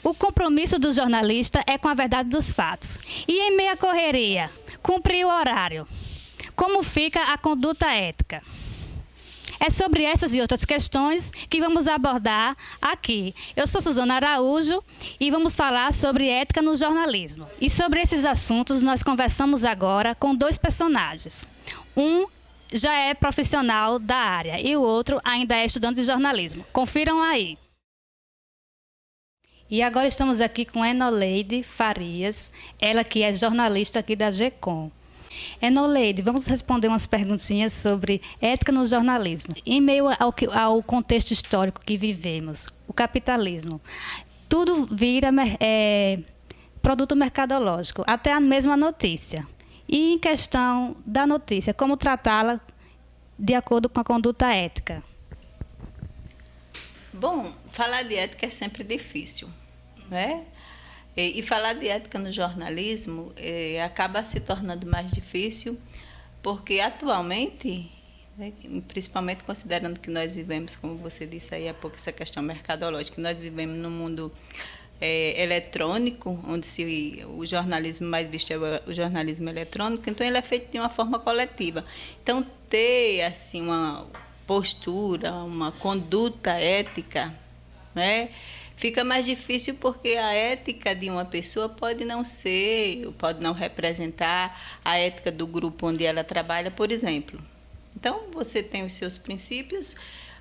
O compromisso do jornalista é com a verdade dos fatos. E em meio à correria, cumprir o horário. Como fica a conduta ética? É sobre essas e outras questões que vamos abordar aqui. Eu sou Suzana Araújo e vamos falar sobre ética no jornalismo. E sobre esses assuntos nós conversamos agora com dois personagens. Um já é profissional da área e o outro ainda é estudante de jornalismo. Confiram aí. E agora estamos aqui com Enoleide Farias, ela que é jornalista aqui da GECOM. Enoleide, vamos responder umas perguntinhas sobre ética no jornalismo. Em meio ao contexto histórico que vivemos, o capitalismo, tudo vira produto mercadológico, até a mesma notícia. E em questão da notícia, como tratá-la de acordo com a conduta ética? Bom, falar de ética é sempre difícil, né? E falar de ética no jornalismo acaba se tornando mais difícil, porque atualmente, né, principalmente considerando que nós vivemos, como você disse aí há pouco, essa questão mercadológica, nós vivemos num mundo eletrônico, onde o jornalismo mais visto é o jornalismo eletrônico, então ele é feito de uma forma coletiva. Então, ter assim, uma postura, uma conduta ética, né, fica mais difícil porque a ética de uma pessoa pode não ser, pode não representar a ética do grupo onde ela trabalha, por exemplo. Então, você tem os seus princípios,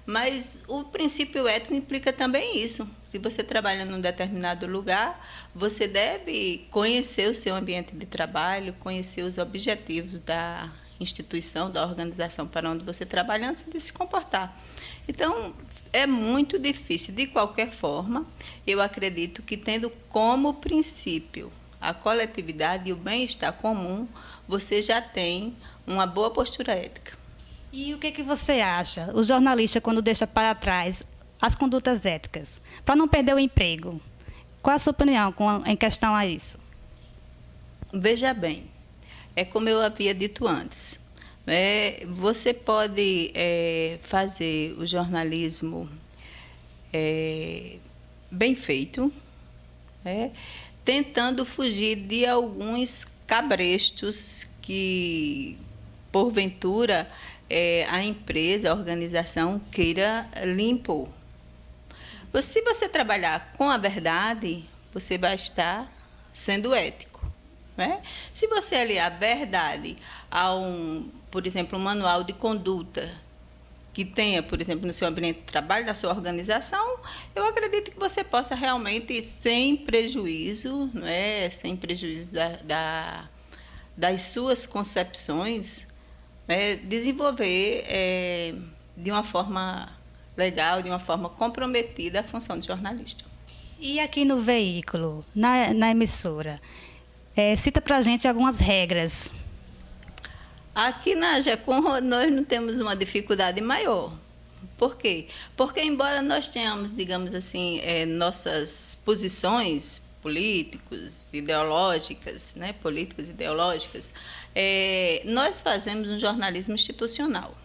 mas o princípio ético implica também isso. Se você trabalha num determinado lugar, você deve conhecer o seu ambiente de trabalho, conhecer os objetivos da instituição, da organização para onde você trabalha, antes de se comportar. Então, é muito difícil. De qualquer forma, eu acredito que, tendo como princípio a coletividade e o bem-estar comum, você já tem uma boa postura ética. E o que você acha, o jornalista, quando deixa para trás as condutas éticas, para não perder o emprego? Qual a sua opinião em questão a isso? Veja bem, é como eu havia dito antes. Você pode fazer o jornalismo bem feito, tentando fugir de alguns cabrestos que, porventura, a empresa, a organização queira lhe impor. Se você trabalhar com a verdade, você vai estar sendo ético. Se você aliar a verdade a por exemplo, um manual de conduta que tenha, por exemplo, no seu ambiente de trabalho, na sua organização, eu acredito que você possa realmente, sem prejuízo, sem prejuízo das suas concepções, desenvolver de uma forma legal, de uma forma comprometida a função de jornalista. E aqui no veículo, na emissora, cita para a gente algumas regras. Aqui na GECOM nós não temos uma dificuldade maior. Por quê? Porque, embora nós tenhamos, digamos assim, nossas posições políticas, ideológicas, nós fazemos um jornalismo institucional.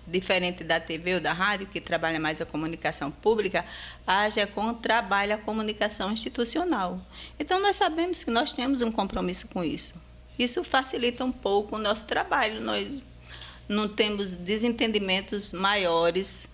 Diferente da TV ou da rádio, que trabalha mais a comunicação pública, a GECOM trabalha a comunicação institucional. Então, nós sabemos que nós temos um compromisso com isso. Isso facilita um pouco o nosso trabalho. Nós não temos desentendimentos maiores,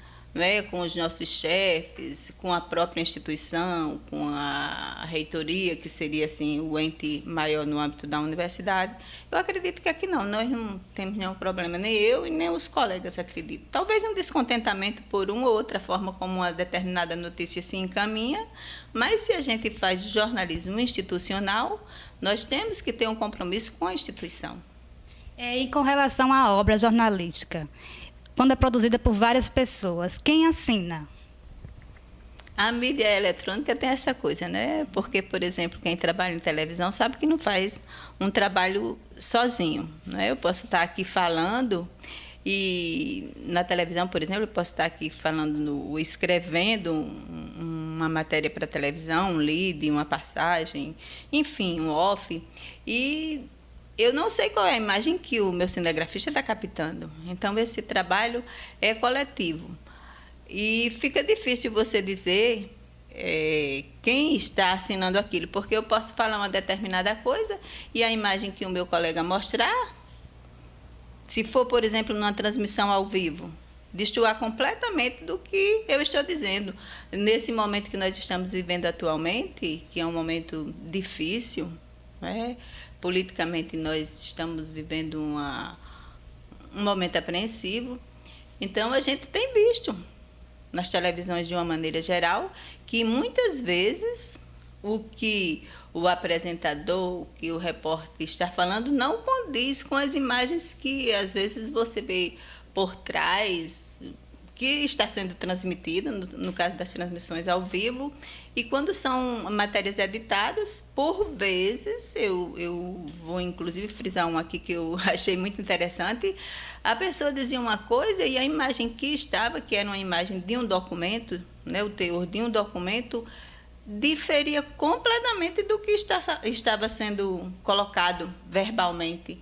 com os nossos chefes, com a própria instituição, com a reitoria, que seria assim, o ente maior no âmbito da universidade. Eu acredito que aqui nós não temos nenhum problema, nem eu e nem os colegas acreditam. Talvez um descontentamento por uma ou outra forma como uma determinada notícia se encaminha, mas se a gente faz jornalismo institucional, nós temos que ter um compromisso com a instituição. E com relação à obra jornalística, quando é produzida por várias pessoas, quem assina? A mídia eletrônica tem essa coisa, Porque, por exemplo, quem trabalha em televisão sabe que não faz um trabalho sozinho, Eu posso estar aqui falando e na televisão, por exemplo, eu posso estar aqui falando, escrevendo uma matéria para a televisão, um lead, uma passagem, enfim, um off, e eu não sei qual é a imagem que o meu cinegrafista está captando. Então, esse trabalho é coletivo. E fica difícil você dizer quem está assinando aquilo, porque eu posso falar uma determinada coisa e a imagem que o meu colega mostrar, se for, por exemplo, numa transmissão ao vivo, destoar completamente do que eu estou dizendo. Nesse momento que nós estamos vivendo atualmente, que é um momento difícil, né? Politicamente nós estamos vivendo um momento apreensivo, então a gente tem visto nas televisões de uma maneira geral que muitas vezes o que o apresentador, o que o repórter está falando não condiz com as imagens que às vezes você vê por trás, que está sendo transmitida, no caso das transmissões ao vivo, e quando são matérias editadas, por vezes, eu vou inclusive frisar um aqui que eu achei muito interessante, a pessoa dizia uma coisa e a imagem que estava, que era uma imagem de um documento, né, o teor de um documento, diferia completamente do que estava sendo colocado verbalmente.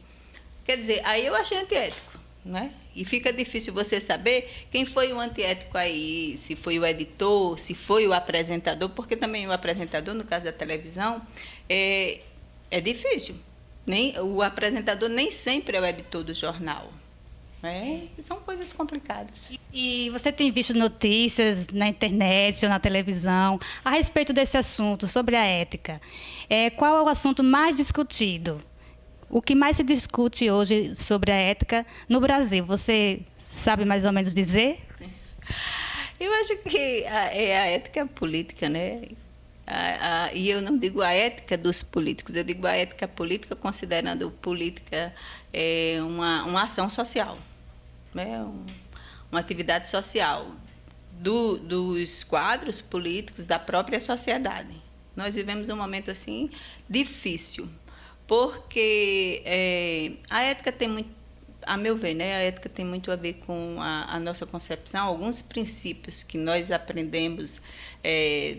Quer dizer, aí eu achei antiético, né? E fica difícil você saber quem foi o antiético aí, se foi o editor, se foi o apresentador, porque também o apresentador, no caso da televisão, é difícil. O apresentador nem sempre é o editor do jornal. São coisas complicadas. E você tem visto notícias na internet ou na televisão a respeito desse assunto, sobre a ética? Qual é o assunto mais discutido? O que mais se discute hoje sobre a ética no Brasil? Você sabe mais ou menos dizer? Eu acho que é a ética política, né? E eu não digo a ética dos políticos, eu digo a ética política considerando política uma ação social, né? Uma atividade social dos quadros políticos da própria sociedade. Nós vivemos um momento assim difícil, porque a ética tem muito, a meu ver, né, a ética tem muito a ver com a nossa concepção, alguns princípios que nós aprendemos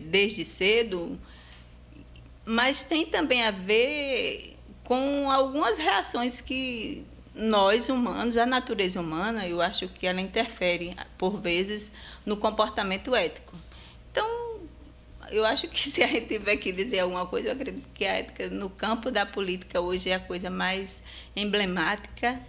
desde cedo, mas tem também a ver com algumas reações que nós, humanos, a natureza humana, eu acho que ela interfere, por vezes, no comportamento ético. Então, eu acho que se a gente tiver que dizer alguma coisa, eu acredito que a ética no campo da política hoje é a coisa mais emblemática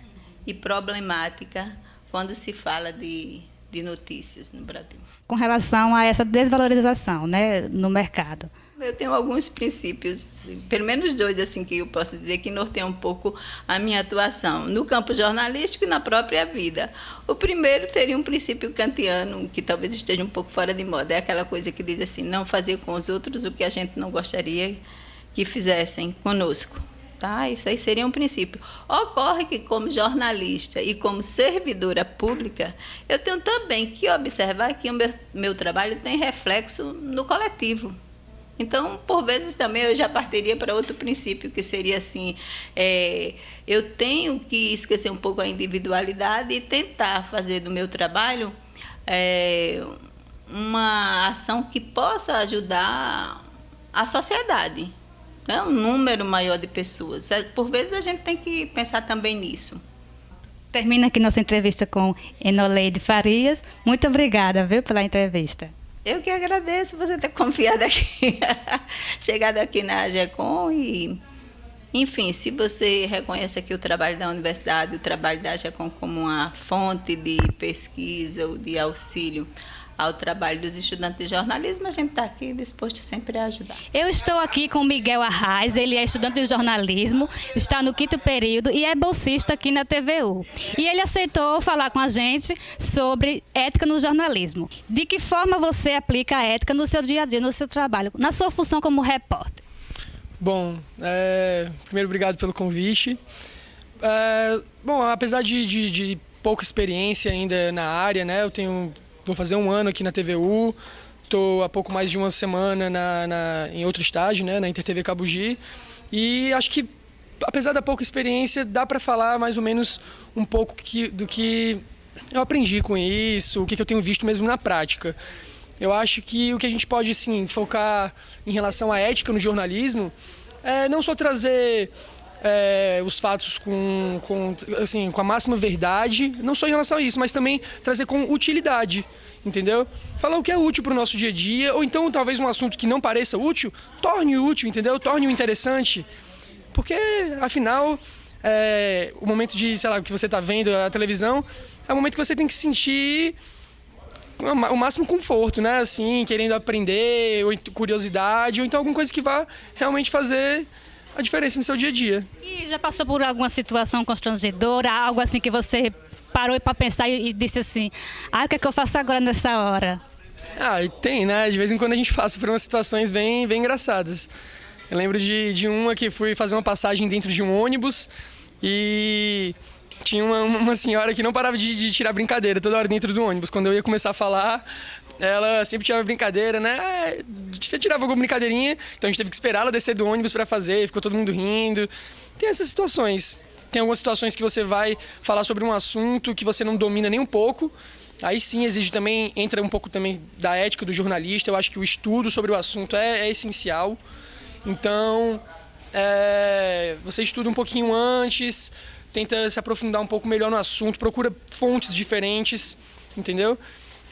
e problemática quando se fala de notícias no Brasil. Com relação a essa desvalorização, né, no mercado. Eu tenho alguns princípios, pelo menos dois, assim, que eu posso dizer que norteiam um pouco a minha atuação no campo jornalístico e na própria vida. O primeiro seria um princípio kantiano, que talvez esteja um pouco fora de moda. É aquela coisa que diz assim, não fazer com os outros o que a gente não gostaria que fizessem conosco. Tá? Isso aí seria um princípio. Ocorre que, como jornalista e como servidora pública, eu tenho também que observar que o meu trabalho tem reflexo no coletivo. Então, por vezes também eu já partiria para outro princípio, que seria assim, eu tenho que esquecer um pouco a individualidade e tentar fazer do meu trabalho uma ação que possa ajudar a sociedade, né? Um número maior de pessoas. Por vezes a gente tem que pensar também nisso. Termina aqui nossa entrevista com Enoleide Farias. Muito obrigada, viu, pela entrevista. Eu que agradeço você ter confiado aqui, chegado aqui na AGECOM e, enfim, se você reconhece aqui o trabalho da universidade, o trabalho da AGECOM como uma fonte de pesquisa ou de auxílio ao trabalho dos estudantes de jornalismo, a gente está aqui disposto sempre a ajudar. Eu estou aqui com o Miguel Arraes, ele é estudante de jornalismo, está no 5º período e é bolsista aqui na TVU. E ele aceitou falar com a gente sobre ética no jornalismo. De que forma você aplica a ética no seu dia a dia, no seu trabalho, na sua função como repórter? Bom, primeiro, obrigado pelo convite. Bom, apesar de pouca experiência ainda na área, né, vou fazer 1 ano aqui na TVU, estou há pouco mais de uma semana em outro estágio, né, na InterTV Cabugi, e acho que, apesar da pouca experiência, dá para falar mais ou menos um pouco do que eu aprendi com isso, o que eu tenho visto mesmo na prática. Eu acho que o que a gente pode, sim, focar em relação à ética no jornalismo é não só trazer os fatos assim, com a máxima verdade, não só em relação a isso, mas também trazer com utilidade, entendeu? Falar o que é útil para o nosso dia a dia, ou então talvez um assunto que não pareça útil, torne útil, entendeu? Torne-o interessante, porque afinal, o momento de, sei lá, que você está vendo a televisão, é o momento que você tem que sentir o máximo conforto, né? Assim, querendo aprender, ou curiosidade, ou então alguma coisa que vá realmente fazer a diferença no seu dia a dia. E já passou por alguma situação constrangedora, algo assim que você parou para pensar e disse assim, o que é que eu faço agora nessa hora? Tem, né? De vez em quando a gente passa por umas situações bem engraçadas. Eu lembro de uma que fui fazer uma passagem dentro de um ônibus e tinha uma senhora que não parava de tirar brincadeira toda hora dentro do ônibus. Quando eu ia começar a falar, ela sempre tirava brincadeira, né? Tirava alguma brincadeirinha, então a gente teve que esperar ela descer do ônibus para fazer, ficou todo mundo rindo. Tem essas situações. Tem algumas situações que você vai falar sobre um assunto que você não domina nem um pouco. Aí sim exige também, entra um pouco também da ética do jornalista. Eu acho que o estudo sobre o assunto é essencial. Então, você estuda um pouquinho antes, tenta se aprofundar um pouco melhor no assunto, procura fontes diferentes, entendeu?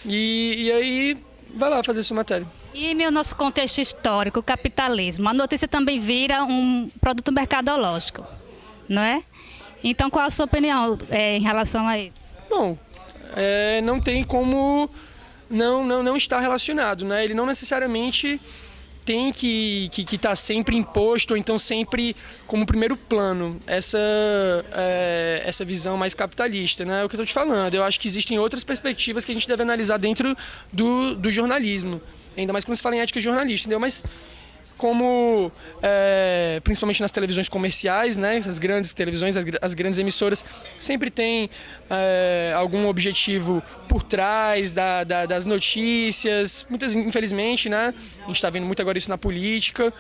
E aí vai lá fazer sua matéria. E em nosso contexto histórico, o capitalismo, a notícia também vira um produto mercadológico, não é? Então, qual a sua opinião em relação a isso? Bom, não tem como não estar relacionado, né? Ele não necessariamente tem que estar sempre imposto, ou então sempre como primeiro plano essa visão mais capitalista, né? É o que eu estou te falando. Eu acho que existem outras perspectivas que a gente deve analisar dentro do jornalismo, ainda mais quando se fala em ética jornalística, entendeu? Mas como principalmente nas televisões comerciais, né? Essas grandes televisões, as grandes emissoras sempre têm algum objetivo por trás das notícias, muitas infelizmente, né? A gente está vendo muito agora isso na política,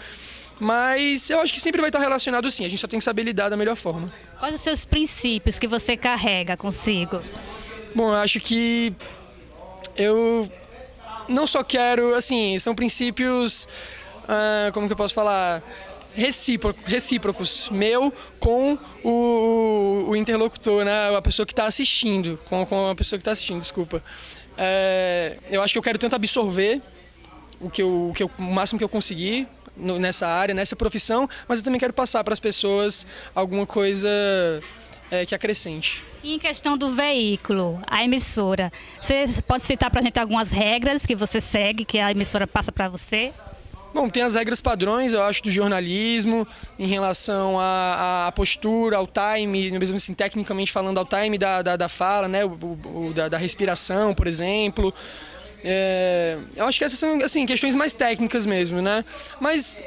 mas eu acho que sempre vai estar relacionado sim, a gente só tem que saber lidar da melhor forma. Quais os seus princípios que você carrega consigo? Bom, eu acho que eu não só quero, assim, são princípios, como que eu posso falar, recíprocos, meu com o interlocutor, né? A pessoa que está assistindo, com a pessoa que está assistindo, desculpa. Eu acho que eu quero tanto absorver o máximo que eu conseguir nessa área, nessa profissão, mas eu também quero passar para as pessoas alguma coisa que acrescente. E em questão do veículo, a emissora, você pode citar para a gente algumas regras que você segue, que a emissora passa para você? Bom, tem as regras padrões, eu acho, do jornalismo, em relação à postura, ao time, mesmo assim, tecnicamente falando, ao time da fala, né? Da respiração, por exemplo. Eu acho que essas são, assim, questões mais técnicas mesmo, né? Mas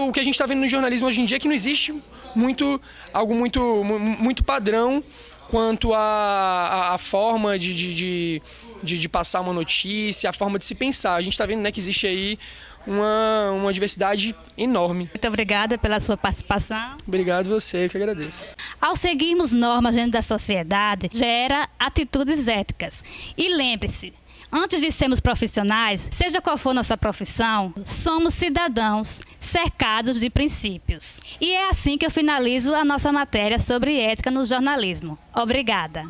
o que a gente está vendo no jornalismo hoje em dia é que não existe algo muito padrão quanto à forma de passar uma notícia, a forma de se pensar. A gente está vendo, né, que existe aí uma diversidade enorme. Muito obrigada pela sua participação. Obrigado você, eu que agradeço. Ao seguirmos normas dentro da sociedade, gera atitudes éticas. E lembre-se, antes de sermos profissionais, seja qual for nossa profissão, somos cidadãos cercados de princípios. E é assim que eu finalizo a nossa matéria sobre ética no jornalismo. Obrigada.